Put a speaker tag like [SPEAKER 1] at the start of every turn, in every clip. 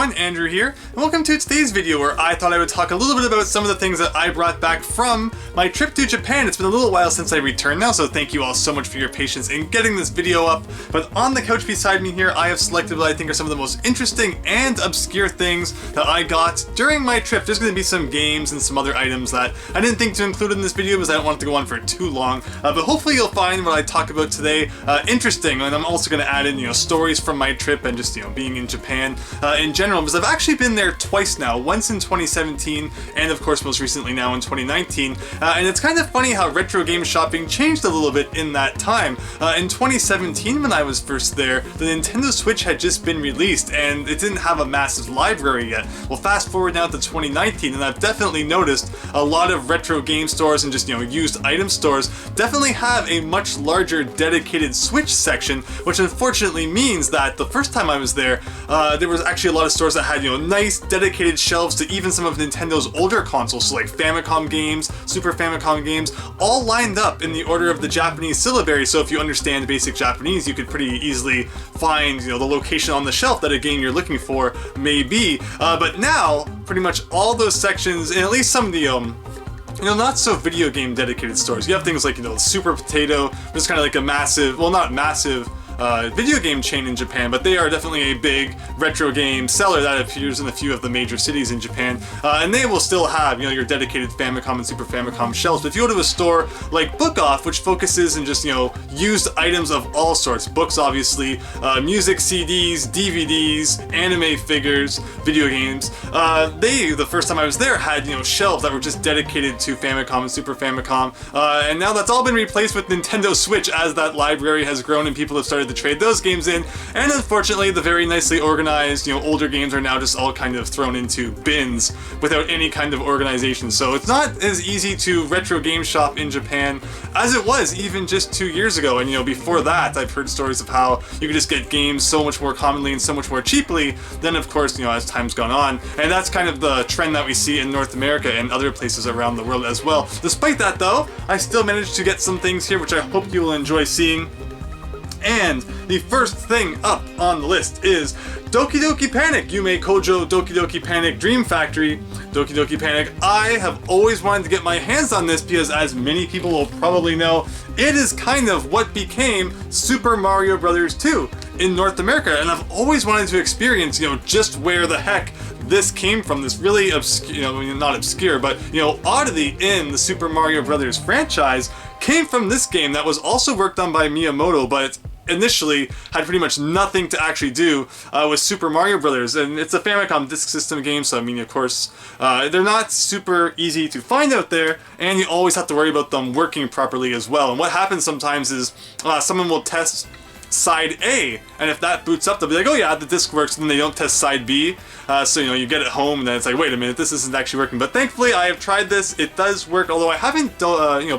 [SPEAKER 1] everyone, Andrew here, and welcome to today's video where I thought I would talk a little bit about some of the things that I brought back from my trip to Japan. It's been a little while since I returned now, so thank you all so much for your patience in getting this video up. But on the couch beside me here, I have selected what I think are some of the most interesting and obscure things that I got during my trip. There's going to be some games and some other items that I didn't think to include in this video because I don't want it to go on for too long. But hopefully you'll find what I talk about today interesting, and I'm also going to add in, stories from my trip and just, being in Japan in general, because I've actually been there twice now, once in 2017 and of course most recently now in 2019, and it's kind of funny how retro game shopping changed a little bit in that time. In 2017 when I was first there, the Nintendo Switch had just been released and it didn't have a massive library yet. Well, fast forward now to 2019 and I've definitely noticed a lot of retro game stores and just used item stores definitely have a much larger dedicated Switch section, which unfortunately means that the first time I was there, there was actually a lot of stores that had nice dedicated shelves to even some of Nintendo's older consoles, so like Famicom games, Super Famicom games, all lined up in the order of the Japanese syllabary. So if you understand basic Japanese, you could pretty easily find the location on the shelf that a game you're looking for may be. But now pretty much all those sections, and at least some of the not so video game dedicated stores, you have things like Super Potato, which is kind of like a massive, well, not massive video game chain in Japan, but they are definitely a big retro game seller that appears in a few of the major cities in Japan, and they will still have your dedicated Famicom and Super Famicom shelves. But if you go to a store like Book Off, which focuses in just used items of all sorts, books obviously, music CDs, DVDs, anime figures, video games, the first time I was there had shelves that were just dedicated to Famicom and Super Famicom, and now that's all been replaced with Nintendo Switch as that library has grown and people have started to trade those games in, and unfortunately the very nicely organized older games are now just all kind of thrown into bins without any kind of organization. So it's not as easy to retro game shop in Japan as it was even just 2 years ago. And before that I've heard stories of how you could just get games so much more commonly and so much more cheaply than of course as time's gone on, and that's kind of the trend that we see in North America and other places around the world as well. Despite that though, I still managed to get some things here which I hope you will enjoy seeing. And the first thing up on the list is Doki Doki Panic Yume Kojo Doki Doki Panic Dream Factory Doki Doki Panic. I have always wanted to get my hands on this because, as many people will probably know, it is kind of what became Super Mario Bros. 2 in North America, and I've always wanted to experience just where the heck this came from, this really obscure, not obscure, but oddity in the Super Mario Bros. Franchise came from this game that was also worked on by Miyamoto, but initially had pretty much nothing to actually do with Super Mario Brothers, and it's a Famicom Disk System game, so of course they're not super easy to find out there, and you always have to worry about them working properly as well. And what happens sometimes is someone will test side A, and if that boots up, they'll be like, oh yeah, the disc works, and then they don't test side B, so you get it home and then it's like, wait a minute, this isn't actually working. But thankfully I have tried this, it does work, although I haven't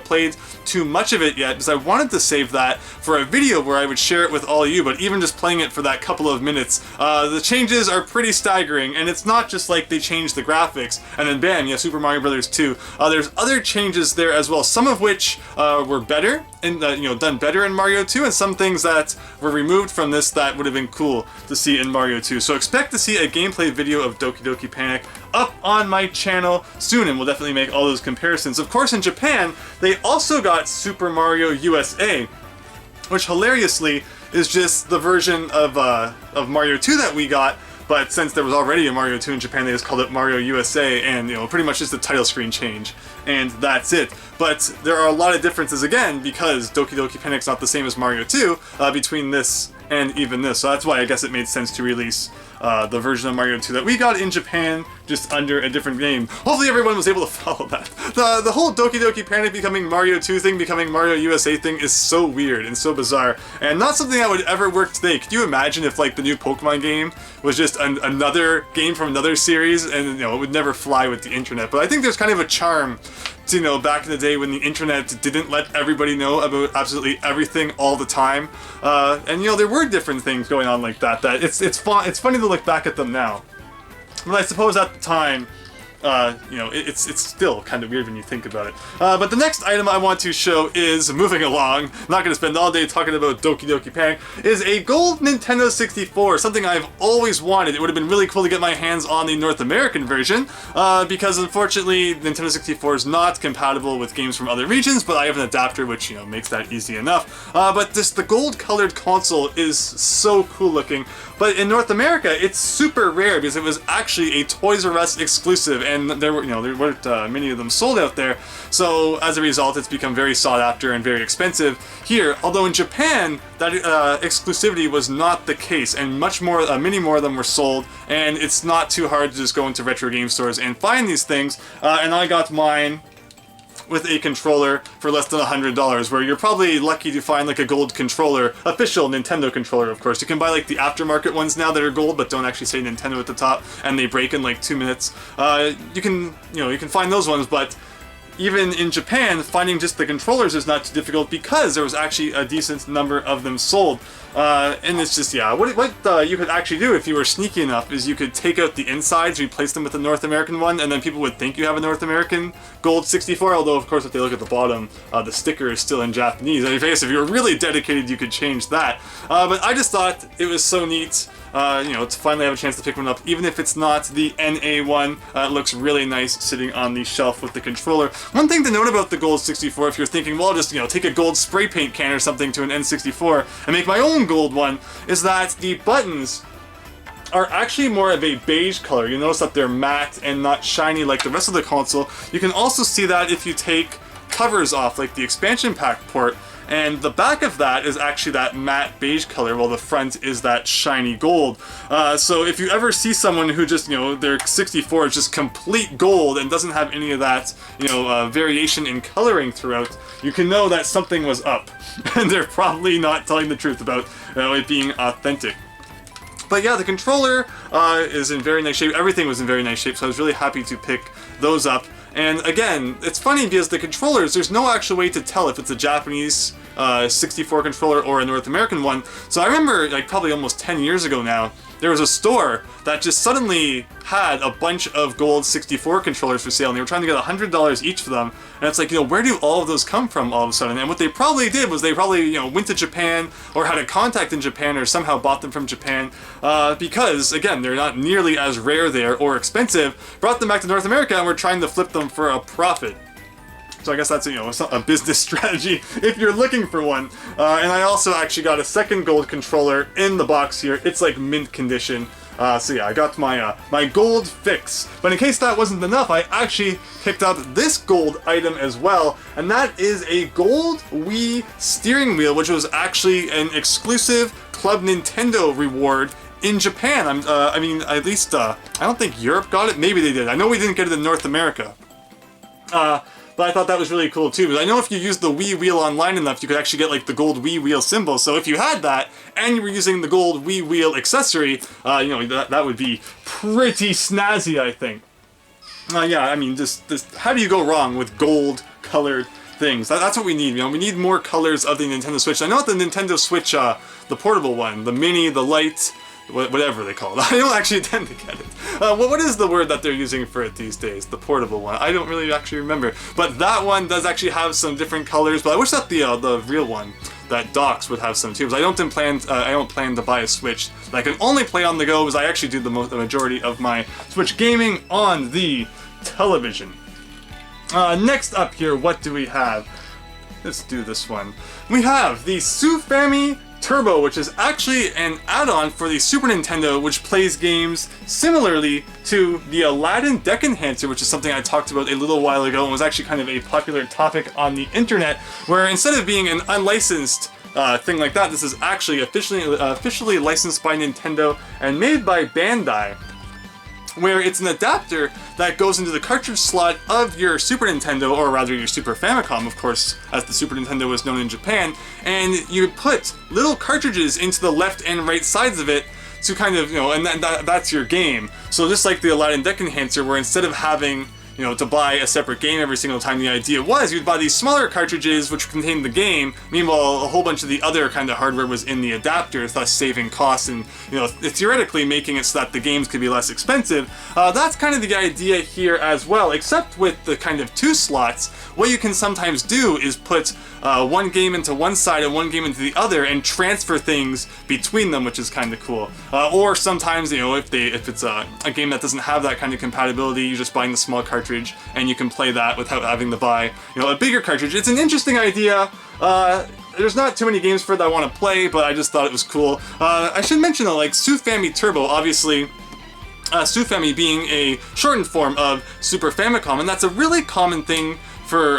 [SPEAKER 1] played too much of it yet because I wanted to save that for a video where I would share it with all of you. But even just playing it for that couple of minutes, the changes are pretty staggering, and it's not just like they changed the graphics and then bam, Super Mario Bros. 2. There's other changes there as well, some of which were better and done better in Mario 2, and some things that were removed from this that would have been cool to see in Mario 2. So expect to see a gameplay video of Doki Doki Panic up on my channel soon, and we'll definitely make all those comparisons. Of course, in Japan, they also got Super Mario USA, which hilariously is just the version of Mario 2 that we got, but since there was already a Mario 2 in Japan, they just called it Mario USA, and pretty much just a title screen change, and that's it. But there are a lot of differences again, because Doki Doki Panic's not the same as Mario 2 between this and even this, so that's why I guess it made sense to release the version of Mario 2 that we got in Japan, just under a different name. Hopefully everyone was able to follow that. The whole Doki Doki Panic becoming Mario 2 thing, becoming Mario USA thing is so weird and so bizarre, and not something that would ever work today. Could you imagine if the new Pokemon game was just another game from another series, and it would never fly with the internet? But I think there's kind of a charm to, back in the day when the internet didn't let everybody know about absolutely everything all the time, and there were different things going on like that. It's funny to look back at them now, but I suppose at the time you know, it's still kind of weird when you think about it. But the next item I want to show is, moving along, I'm not going to spend all day talking about Doki Doki Panic, is a gold Nintendo 64, something I've always wanted. It would have been really cool to get my hands on the North American version, because unfortunately Nintendo 64 is not compatible with games from other regions, but I have an adapter which, you know, makes that easy enough. But the gold colored console is so cool looking. But in North America, it's super rare because it was actually a Toys R Us exclusive, and there weren't many of them sold out there. So as a result, it's become very sought after and very expensive here. Although in Japan, that exclusivity was not the case, and many more of them were sold. And it's not too hard to just go into retro game stores and find these things. And I got mine with a controller for less than $100, where you're probably lucky to find like a gold controller, official Nintendo controller, of course. You can buy like the aftermarket ones now that are gold but don't actually say Nintendo at the top, and they break in like 2 minutes. You can find those ones, but even in Japan, finding just the controllers is not too difficult because there was actually a decent number of them sold. And it's just, yeah, what you could actually do if you were sneaky enough is you could take out the insides, replace them with the North American one, and then people would think you have a North American gold 64, although of course if they look at the bottom, the sticker is still in Japanese. And if you were really dedicated, you could change that. But I just thought it was so neat, you know, to finally have a chance to pick one up, even if it's not the NA one. It looks really nice sitting on the shelf with the controller. One thing to note about the gold 64, if you're thinking, well, I'll just, you know, take a gold spray paint can or something to an N64 and make my own gold one, is that the buttons are actually more of a beige color. You notice that they're matte and not shiny like the rest of the console. You can also see that if you take covers off, like the expansion pack port, and the back of that is actually that matte beige color, while the front is that shiny gold. So if you ever see someone who just, you know, their 64 is just complete gold and doesn't have any of that, you know, variation in coloring throughout, you can know that something was up. And they're probably not telling the truth about, you know, it being authentic. But yeah, the controller is in very nice shape. Everything was in very nice shape, so I was really happy to pick those up. And again, it's funny because the controllers, there's no actual way to tell if it's a Japanese 64 controller or a North American one. So I remember, like, probably almost 10 years ago now, there was a store that just suddenly had a bunch of gold 64 controllers for sale, and they were trying to get $100 each for them. And it's like, you know, where do all of those come from all of a sudden? And what they probably did was they probably, you know, went to Japan or had a contact in Japan or somehow bought them from Japan, because, again, they're not nearly as rare there or expensive, brought them back to North America and were trying to flip them for a profit. So I guess that's, you know, a business strategy if you're looking for one. And I also actually got a second gold controller in the box here. It's like mint condition. So yeah, I got my my gold fix. But in case that wasn't enough, I actually picked up this gold item as well, and that is a gold Wii steering wheel, which was actually an exclusive Club Nintendo reward in Japan. I mean, at least I don't think Europe got it. Maybe they did. I know we didn't get it in North America. But I thought that was really cool too, because I know if you use the Wii wheel online enough, you could actually get like the gold Wii wheel symbol. So if you had that, and you were using the gold Wii wheel accessory, you know, that would be pretty snazzy, I think. Yeah, I mean, just how do you go wrong with gold colored things? That's what we need, you know, we need more colors of the Nintendo Switch. I know the Nintendo Switch, the portable one, the mini, the light, whatever they call it. I don't actually intend to get it. What is the word that they're using for it these days? The portable one. I don't really actually remember. But that one does actually have some different colors. But I wish that the real one, that docks, would have some too. Because I don't plan to buy a Switch that I can only play on the go, because I actually do the majority of my Switch gaming on the television. Next up here, what do we have? Let's do this one. We have the Sooth Turbo, which is actually an add-on for the Super Nintendo, which plays games similarly to the Aladdin Deck Enhancer, which is something I talked about a little while ago and was actually kind of a popular topic on the internet, where instead of being an unlicensed thing like that, this is actually officially licensed by Nintendo and made by Bandai, where it's an adapter that goes into the cartridge slot of your Super Nintendo, or rather your Super Famicom, of course, as the Super Nintendo was known in Japan, and you put little cartridges into the left and right sides of it to kind of, you know, and that's your game. So just like the Aladdin Deck Enhancer, where instead of having, you know, to buy a separate game every single time. The idea was you'd buy these smaller cartridges which contained the game, meanwhile a whole bunch of the other kind of hardware was in the adapter, thus saving costs and, you know, theoretically making it so that the games could be less expensive. That's kind of the idea here as well, except with the kind of 2 slots. What you can sometimes do is put one game into one side and one game into the other and transfer things between them, which is kind of cool. Or sometimes, you know, if it's a game that doesn't have that kind of compatibility, you're just buying the small cartridge and you can play that without having to buy, you know, a bigger cartridge. It's an interesting idea. There's not too many games for it that I want to play, but I just thought it was cool. I should mention though, like Sooth Turbo, obviously. Sooth being a shortened form of Super Famicom, and that's a really common thing for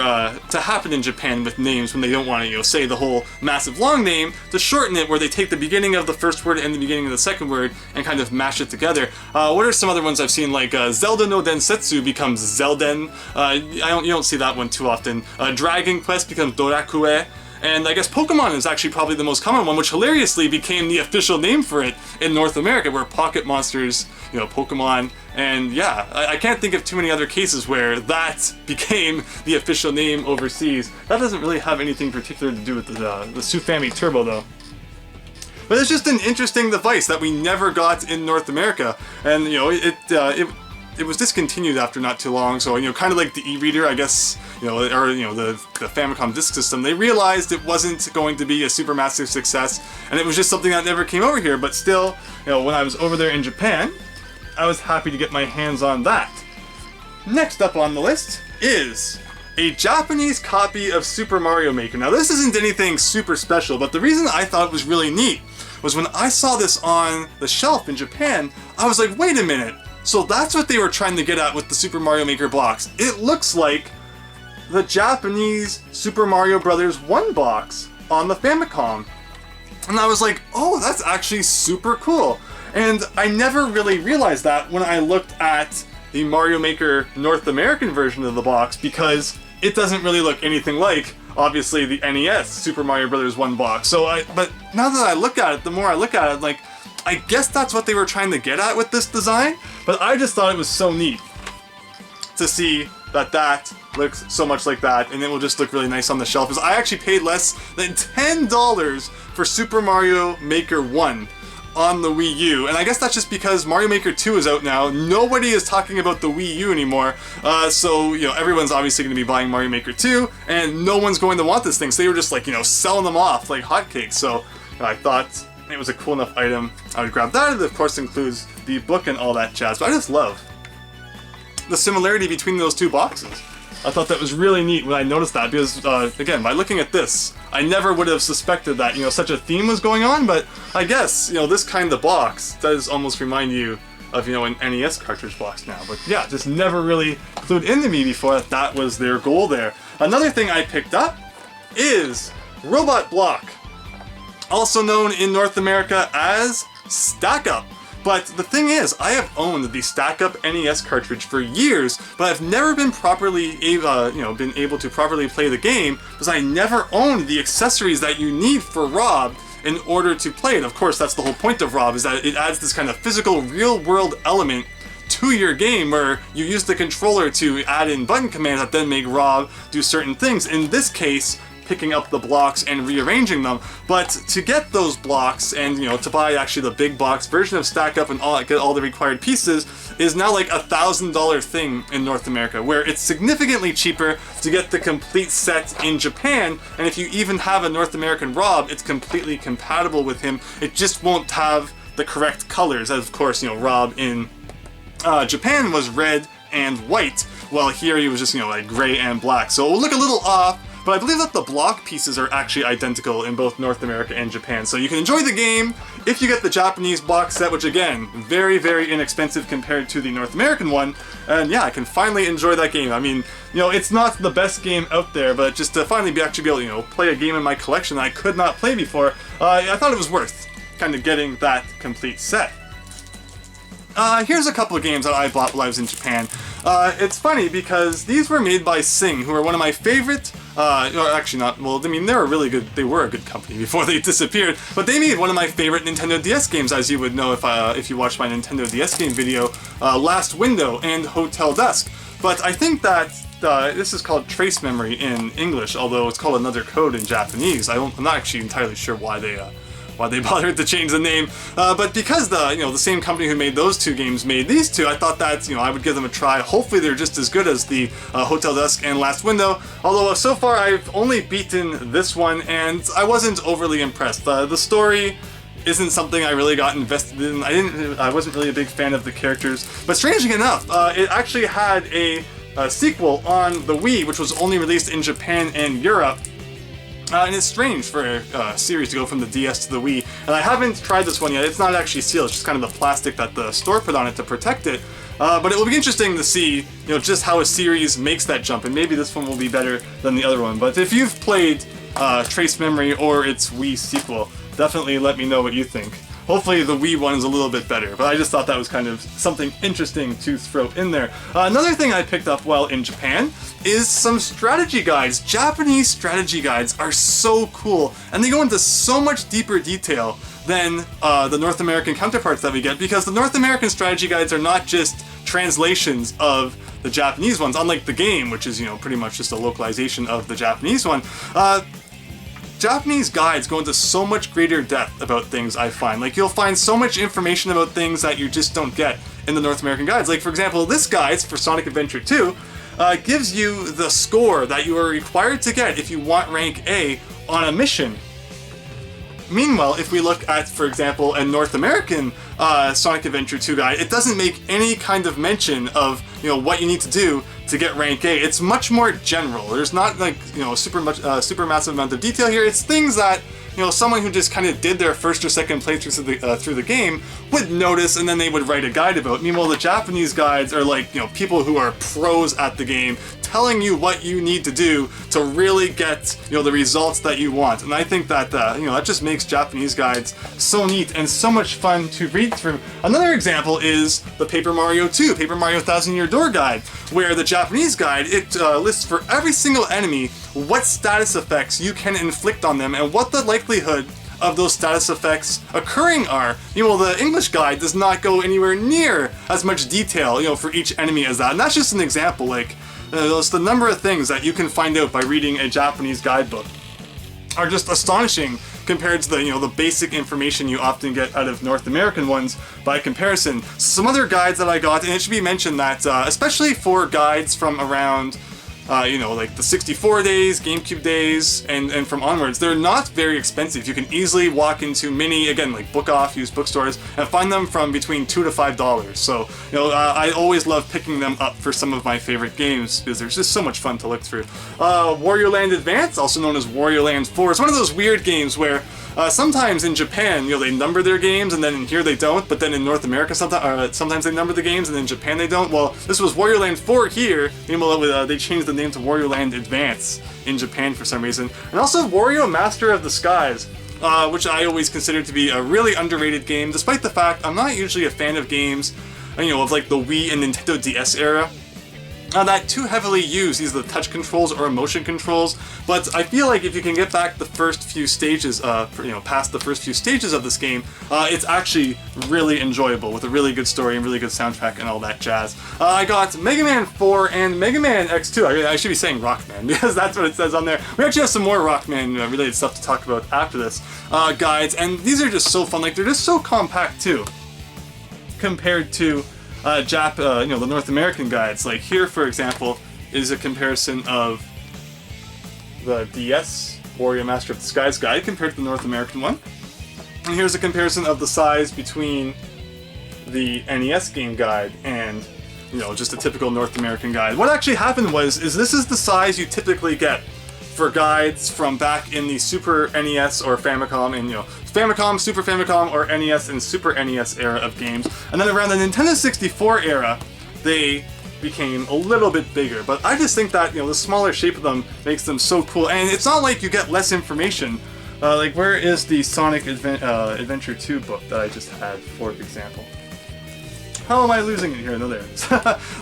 [SPEAKER 1] to happen in Japan with names when they don't want to, you know, say the whole massive long name, to shorten it where they take the beginning of the first word and the beginning of the second word and kind of mash it together. What are some other ones I've seen? Like Zelda no Densetsu becomes Zelden. You don't see that one too often. Dragon Quest becomes Dorakue. And I guess Pokemon is actually probably the most common one, which hilariously became the official name for it in North America, where Pocket Monsters, you know, Pokemon, and yeah, I can't think of too many other cases where that became the official name overseas. That doesn't really have anything particular to do with the Sooth Turbo though. But it's just an interesting device that we never got in North America, and you know, it was discontinued after not too long, so, you know, kind of like the e-reader, I guess, you know, or, you know, the Famicom disk system, they realized it wasn't going to be a supermassive success, and it was just something that never came over here, but still, you know, when I was over there in Japan, I was happy to get my hands on that. Next up on the list is a Japanese copy of Super Mario Maker. Now, this isn't anything super special, but the reason I thought it was really neat was when I saw this on the shelf in Japan, I was like, wait a minute. So that's what they were trying to get at with the Super Mario Maker box. It looks like the Japanese Super Mario Bros. 1 box on the Famicom. And I was like, oh, that's actually super cool. And I never really realized that when I looked at the Mario Maker North American version of the box, because it doesn't really look anything like, obviously, the NES Super Mario Bros. 1 box. But now that I look at it, the more I look at it, like, I guess that's what they were trying to get at with this design, but I just thought it was so neat to see that that looks so much like that, and it will just look really nice on the shelf. Because I actually paid less than $10 for Super Mario Maker 1 on the Wii U, and I guess that's just because Mario Maker 2 is out now. Nobody is talking about the Wii U anymore, so, you know, everyone's obviously going to be buying Mario Maker 2, and no one's going to want this thing, so they were just, like, you know, selling them off like hotcakes. So, you know, I thought it was a cool enough item, I would grab that. It of course includes the book and all that jazz, but I just love the similarity between those 2 boxes. I thought that was really neat when I noticed that, because again, by looking at this, I never would have suspected that, you know, such a theme was going on, but I guess, you know, this kind of box does almost remind you of, you know, an NES cartridge box now. But yeah, just never really clued into me before that that was their goal there. Another thing I picked up is Robot Block, also known in North America as Stack Up. But the thing is, I have owned the Stack Up NES cartridge for years, but I've never been able to properly play the game because I never owned the accessories that you need for Rob in order to play it. Of course, that's the whole point of Rob, is that it adds this kind of physical, real-world element to your game where you use the controller to add in button commands that then make Rob do certain things. In this case, picking up the blocks and rearranging them. But to get those blocks and, you know, to buy actually the big box version of Stack Up and get all the required pieces is now like $1,000 thing in North America, where it's significantly cheaper to get the complete set in Japan. And if you even have a North American Rob, it's completely compatible with him. It just won't have the correct colors. As of course, you know, Rob in Japan was red and white, while here he was just, you know, like gray and black. So it will look a little off, but I believe that the block pieces are actually identical in both North America and Japan. So you can enjoy the game if you get the Japanese box set, which again, very, very inexpensive compared to the North American one. And yeah, I can finally enjoy that game. I mean, you know, it's not the best game out there, but just to finally actually be able to, you know, play a game in my collection that I could not play before, I thought it was worth kind of getting that complete set. Here's a couple of games that I bought while I was in Japan. It's funny because these were made by Sing, who are one of my favorite, or actually not, well, I mean, they were a good company before they disappeared, but they made one of my favorite Nintendo DS games, as you would know if you watched my Nintendo DS game video, Last Window and Hotel Dusk. But I think that this is called trace memory in English, although it's called another code in Japanese. I'm not actually entirely sure why they bothered to change the name, but because the same company who made those two games made these two, I thought that I would give them a try. Hopefully they're just as good as the Hotel Dusk and Last Window, although so far I've only beaten this one and I wasn't overly impressed. The story isn't something I really got invested in. I wasn't really a big fan of the characters, but strangely enough, it actually had a sequel on the Wii, which was only released in Japan and Europe. And it's strange for a series to go from the DS to the Wii. And I haven't tried this one yet. It's not actually sealed, it's just kind of the plastic that the store put on it to protect it. But it will be interesting to see, just how a series makes that jump, and maybe this one will be better than the other one. But if you've played Trace Memory or its Wii sequel, definitely let me know what you think. Hopefully the Wii one is a little bit better, but I just thought that was kind of something interesting to throw in there. Another thing I picked up while in Japan is some strategy guides. Japanese strategy guides are so cool, and they go into so much deeper detail than the North American counterparts that we get, because the North American strategy guides are not just translations of the Japanese ones, unlike the game, which is, pretty much just a localization of the Japanese one. Japanese guides go into so much greater depth about things, I find. Like, you'll find so much information about things that you just don't get in the North American guides. Like, for example, this guide for Sonic Adventure 2 gives you the score that you are required to get if you want rank A on a mission. Meanwhile, if we look at, for example, a North American Sonic Adventure 2 guide, it doesn't make any kind of mention of, what you need to do to get rank A. It's much more general. There's not like, super massive amount of detail here. It's things that, someone who just kind of did their first or second playthrough through the game would notice, and then they would write a guide about. Meanwhile, the Japanese guides are like, people who are pros at the game, telling you what you need to do to really get, the results that you want. And I think that, that just makes Japanese guides so neat and so much fun to read through. Another example is the Paper Mario 2, Paper Mario Thousand Year Door guide, where the Japanese guide, it lists for every single enemy what status effects you can inflict on them and what the likelihood of those status effects occurring are. The English guide does not go anywhere near as much detail, for each enemy as that. And that's just an example. Like, the number of things that you can find out by reading a Japanese guidebook are just astonishing compared to the basic information you often get out of North American ones by comparison. Some other guides that I got, and it should be mentioned that especially for guides from around like the 64 days, GameCube days, and from onwards, they're not very expensive. You can easily walk into many, again, like Book Off, used bookstores, and find them from between $2 to $5. So, I always love picking them up for some of my favorite games, because they're just so much fun to look through. Wario Land Advance, also known as Wario Land 4, is one of those weird games where sometimes in Japan, they number their games, and then in here they don't, but then in North America sometimes they number the games, and in Japan they don't. Well, this was Wario Land 4 here, they changed the name to Wario Land Advance in Japan for some reason. And also Wario Master of the Skies, which I always consider to be a really underrated game, despite the fact I'm not usually a fan of games, of like the Wii and Nintendo DS era. That too heavily use either the touch controls or motion controls, but I feel like if you can get back the first few stages, past the first few stages of this game, it's actually really enjoyable with a really good story and really good soundtrack and all that jazz. I got Mega Man 4 and Mega Man X2. I should be saying Rockman because that's what it says on there. We actually have some more Rockman related stuff to talk about after this guides, and these are just so fun. Like, they're just so compact too, compared to the North American guides. Like here, for example, is a comparison of the DS Wario Master of the Skies guide compared to the North American one. And here's a comparison of the size between the NES game guide and, just a typical North American guide. What actually happened is this is the size you typically get for guides from back in the Super NES or Famicom and, Famicom, Super Famicom, or NES and Super NES era of games. And then around the Nintendo 64 era, they became a little bit bigger. But I just think that, the smaller shape of them makes them so cool. And it's not like you get less information. Like, where is the Sonic Adventure 2 book that I just had, for example? how am I losing it here? No, there it is.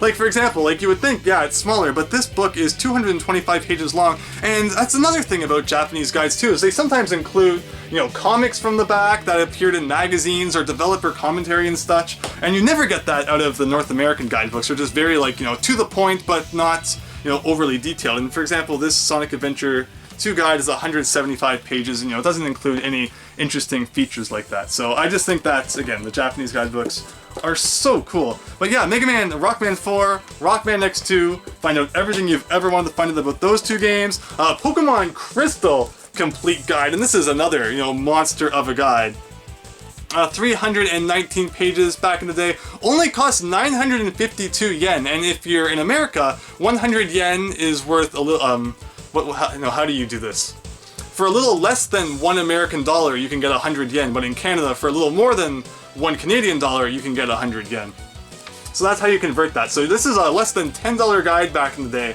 [SPEAKER 1] Like, for example, like you would think, yeah, it's smaller, but this book is 225 pages long, and that's another thing about Japanese guides too, is they sometimes include, you know, comics from the back that appeared in magazines or developer commentary and such, and you never get that out of the North American guidebooks. They're just very, like, you know, to the point, but not, you know, overly detailed. And for example, this Sonic Adventure 2 guide is 175 pages, and, you know, it doesn't include any interesting features like that. So I just think that, again, the Japanese guidebooks are so cool. But yeah, Mega Man, Rockman 4, Rockman X2, find out everything you've ever wanted to find out about those two games. Pokemon Crystal complete guide, and this is another, you know, monster of a guide. 319 pages back in the day, only cost 952 yen, and if you're in America, 100 yen is worth a little, how do you do this? For a little less than $1 American dollar, you can get 100 yen, but in Canada, for a little more than $1 Canadian dollar, you can get 100 yen. So that's how you convert that. So this is a less than $10 guide back in the day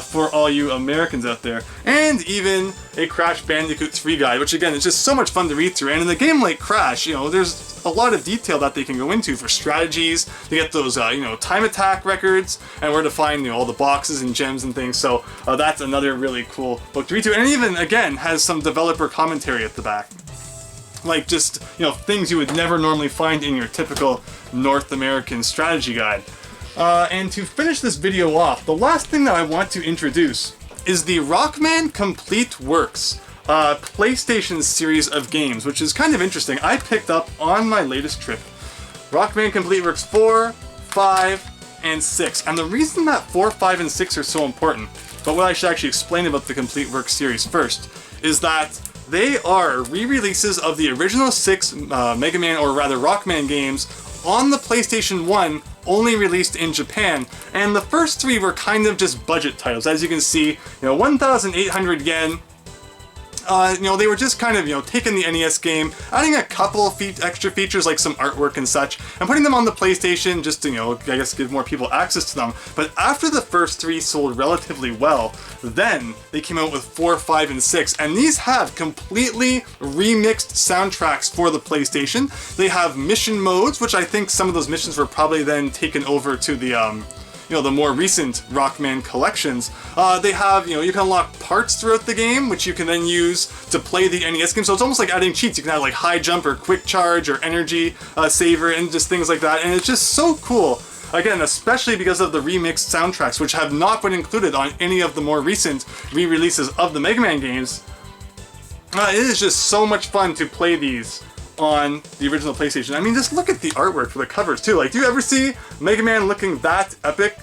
[SPEAKER 1] for all you Americans out there. And even a Crash Bandicoot 3 guide, which again is just so much fun to read through. And in a game like Crash, you know, there's a lot of detail that they can go into for strategies, to get those, you know, time attack records, and where to find, you know, all the boxes and gems and things. So that's another really cool book to read through. And it even, again, has some developer commentary at the back. Like just, you know, things you would never normally find in your typical North American strategy guide. And to finish this video off, the last thing that I want to introduce is the Rockman Complete Works PlayStation series of games, which is kind of interesting. I picked up on my latest trip Rockman Complete Works 4, 5, and 6. And the reason that 4, 5, and 6 are so important, but what I should actually explain about the Complete Works series first, is that they are re-releases of the original 6 Mega Man, or rather Rockman games, on the PlayStation 1, only released in Japan. And the first 3 were kind of just budget titles. As you can see, you know, 1,800 yen. You know, they were just kind of, you know, taking the NES game, adding a couple extra features like some artwork and such, and putting them on the PlayStation just to, you know, I guess give more people access to them. But after the first 3 sold relatively well, then they came out with 4, 5, and 6, and these have completely remixed soundtracks for the PlayStation. They have mission modes, which I think some of those missions were probably then taken over to the, you know, the more recent Rockman collections. They have, you know, you can unlock parts throughout the game, which you can then use to play the NES game. So it's almost like adding cheats. You can add like high jump or quick charge or energy saver and just things like that. And it's just so cool. Again, especially because of the remixed soundtracks, which have not been included on any of the more recent re-releases of the Mega Man games. It is just so much fun to play these on the original PlayStation. I mean, just look at the artwork for the covers too. Like, do you ever see Mega Man looking that epic?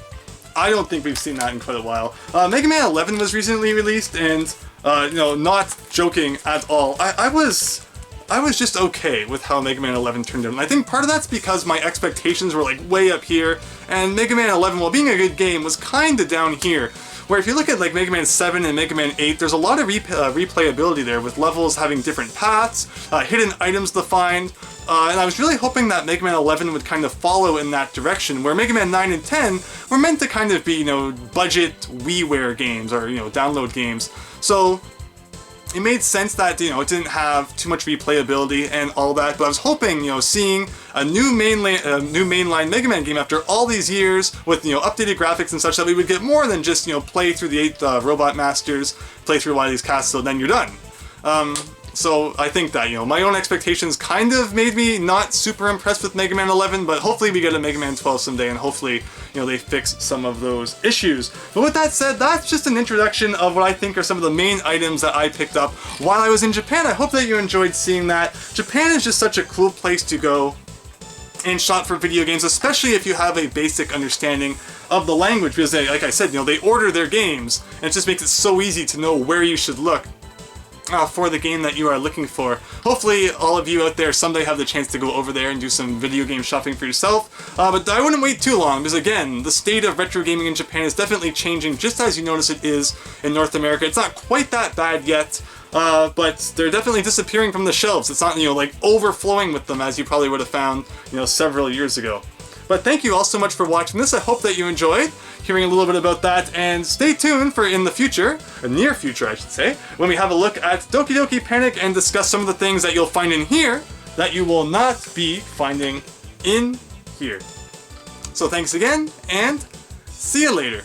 [SPEAKER 1] I don't think we've seen that in quite a while. Mega Man 11 was recently released, and you know, not joking at all, I was just okay with how Mega Man 11 turned out. And I think part of that's because my expectations were like way up here, and Mega Man 11, while being a good game, was kinda down here. Where if you look at like Mega Man 7 and Mega Man 8, there's a lot of replayability there, with levels having different paths, hidden items to find, and I was really hoping that Mega Man 11 would kind of follow in that direction, where Mega Man 9 and 10 were meant to kind of be, you know, budget WiiWare games, or, you know, download games. So it made sense that, you know, it didn't have too much replayability and all that, but I was hoping, you know, seeing a new mainline Mega Man game after all these years with, you know, updated graphics and such, that we would get more than just, you know, play through the 8 Robot Masters, play through Wily's Castle, and then you're done. So I think that, you know, my own expectations kind of made me not super impressed with Mega Man 11, but hopefully we get a Mega Man 12 someday, and hopefully, you know, they fix some of those issues. But with that said, that's just an introduction of what I think are some of the main items that I picked up while I was in Japan. I hope that you enjoyed seeing that. Japan is just such a cool place to go and shop for video games, especially if you have a basic understanding of the language, because they, like I said, you know, they order their games, and it just makes it so easy to know where you should look for the game that you are looking for. Hopefully all of you out there someday have the chance to go over there and do some video game shopping for yourself, but I wouldn't wait too long, because again, the state of retro gaming in Japan is definitely changing, just as you notice it is in North America. It's not quite that bad yet, but they're definitely disappearing from the shelves. It's not, you know, like overflowing with them as you probably would have found, you know, several years ago. But thank you all so much for watching this. I hope that you enjoyed hearing a little bit about that, and stay tuned for in the future, or near future I should say, when we have a look at Doki Doki Panic and discuss some of the things that you'll find in here that you will not be finding in here. So thanks again, and see you later.